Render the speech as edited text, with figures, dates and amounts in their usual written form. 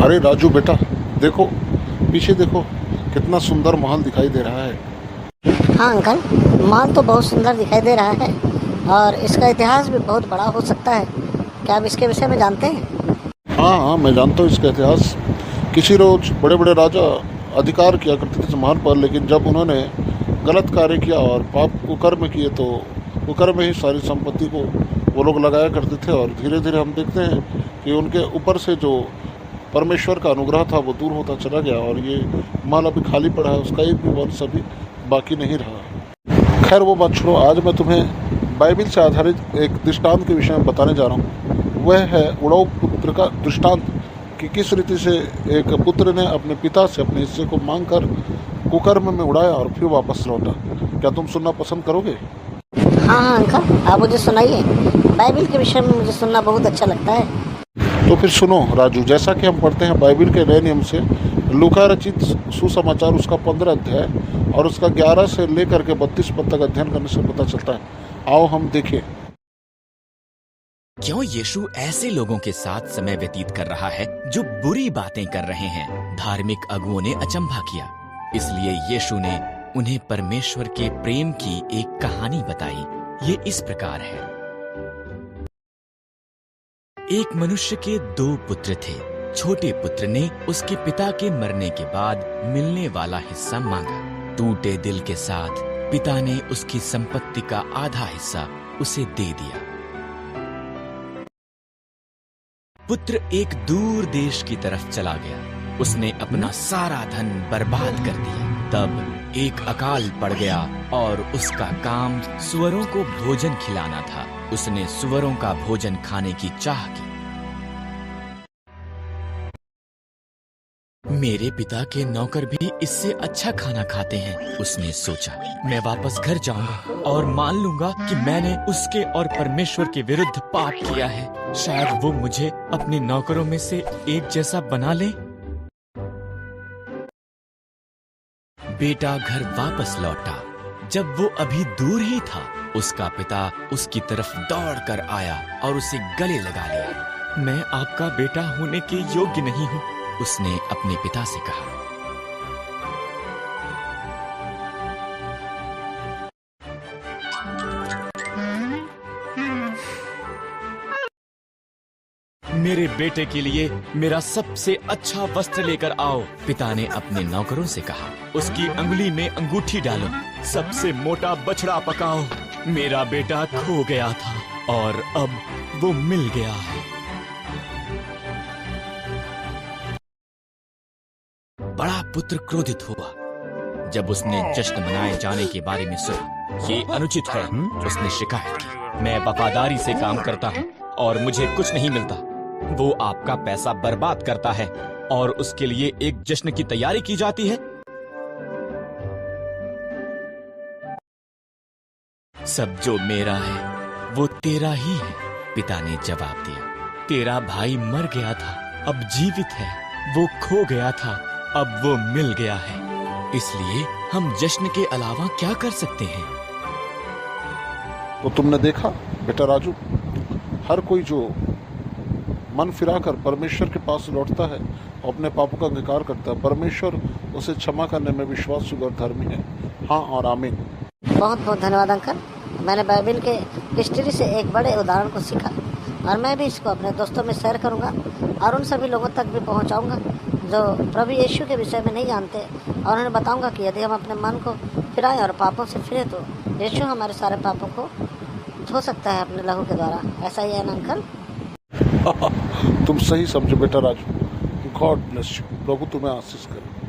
अरे राजू बेटा, देखो पीछे देखो, कितना सुंदर महल दिखाई दे रहा है। हाँ अंकल, महल तो बहुत सुंदर दिखाई दे रहा है और इसका इतिहास भी बहुत बड़ा हो सकता है। क्या आप इसके विषय में जानते हैं? हाँ हाँ, मैं जानता हूँ इसका इतिहास। किसी रोज बड़े बड़े राजा अधिकार किया करते थे इस महल पर, लेकिन जब उन्होंने गलत कार्य किया और पाप कुकर्म किए तो कुकर्म में ही सारी संपत्ति को वो लोग लगाया करते थे। और धीरे धीरे हम देखते हैं कि उनके ऊपर से जो परमेश्वर का अनुग्रह था वो दूर होता चला गया और ये महल अभी खाली पड़ा है, उसका एक भी वंश अभी बाकी नहीं रहा। खैर वो बात छोड़ो, आज मैं तुम्हें बाइबिल से आधारित एक दृष्टांत के विषय में बताने जा रहा हूँ। वह है उड़ाऊ पुत्र का दृष्टांत, कि किस रीति से एक पुत्र ने अपने पिता से अपने हिस्से को मांगकर कुकर्म में उड़ाया और फिर वापस लौटा। क्या तुम सुनना पसंद करोगे? हाँ अंकल, आप मुझे सुनाइए। बाइबिल के विषय में मुझे सुनना बहुत अच्छा लगता है। तो फिर सुनो राजू, जैसा कि हम पढ़ते हैं बाइबिल के नए नियम से, लूका रचित सुसमाचार उसका 15 अध्याय और उसका 11 से लेकर के 32 पद तक अध्ययन करने से पता चलता है। आओ हम देखें। क्यों यीशु ऐसे लोगों के साथ समय व्यतीत कर रहा है जो बुरी बातें कर रहे हैं? धार्मिक अगुओं ने अचंभा किया, इसलिए यीशु ने उन्हें परमेश्वर के प्रेम की एक कहानी बताई। ये इस प्रकार है। एक मनुष्य के 2 पुत्र थे। छोटे पुत्र ने उसके पिता के मरने के बाद मिलने वाला हिस्सा मांगा। टूटे दिल के साथ पिता ने उसकी संपत्ति का आधा हिस्सा उसे दे दिया। पुत्र एक दूर देश की तरफ चला गया। उसने अपना सारा धन बर्बाद कर दिया। तब एक अकाल पड़ गया और उसका काम सुअरों को भोजन खिलाना था। उसने सुअरों का भोजन खाने की चाह की। मेरे पिता के नौकर भी इससे अच्छा खाना खाते हैं, उसने सोचा। मैं वापस घर जाऊंगा और मान लूंगा कि मैंने उसके और परमेश्वर के विरुद्ध पाप किया है। शायद वो मुझे अपने नौकरों में से एक जैसा बना ले। बेटा घर वापस लौटा। जब वो अभी दूर ही था, उसका पिता उसकी तरफ दौड़कर आया और उसे गले लगा लिया। मैं आपका बेटा होने के योग्य नहीं हूँ, उसने अपने पिता से कहा। मेरे बेटे के लिए मेरा सबसे अच्छा वस्त्र लेकर आओ, पिता ने अपने नौकरों से कहा। उसकी अंगुली में अंगूठी डालो, सबसे मोटा बछड़ा पकाओ। मेरा बेटा खो गया था और अब वो मिल गया है। बड़ा पुत्र क्रोधित हुआ जब उसने जश्न मनाए जाने के बारे में सुना। ये अनुचित है, उसने शिकायत की। मैं वफादारी से काम करता हूँ और मुझे कुछ नहीं मिलता। वो आपका पैसा बर्बाद करता है और उसके लिए एक जश्न की तैयारी की जाती है। सब जो मेरा है वो तेरा ही है, पिता ने जवाब दिया। तेरा भाई मर गया था, अब जीवित है। वो खो गया था, अब वो मिल गया है। इसलिए हम जश्न के अलावा क्या कर सकते हैं? तो तुमने देखा बेटा राजू, हर कोई जो मन फिराकर परमेश्वर के पास लौटता है और अपने पापों का अंगीकार करता है, परमेश्वर उसे क्षमा करने में विश्वासयोग्य और धर्मी है। हाँ और आमीन। बहुत बहुत धन्यवाद अंकल। मैंने बाइबिल के हिस्ट्री से एक बड़े उदाहरण को सीखा और मैं भी इसको अपने दोस्तों में शेयर करूंगा और उन सभी लोगों तक भी पहुंचाऊंगा जो प्रभु यीशु के विषय में नहीं जानते, और उन्हें बताऊंगा कि यदि हम अपने मन को फिराएं और पापों से फिरे तो यीशु हमारे सारे पापों को धो सकता है अपने लहू के द्वारा। ऐसा ही है ना अंकल? तुम सही समझो बेटा राजू। God bless you. प्रभु तुम्हें आशीष करे।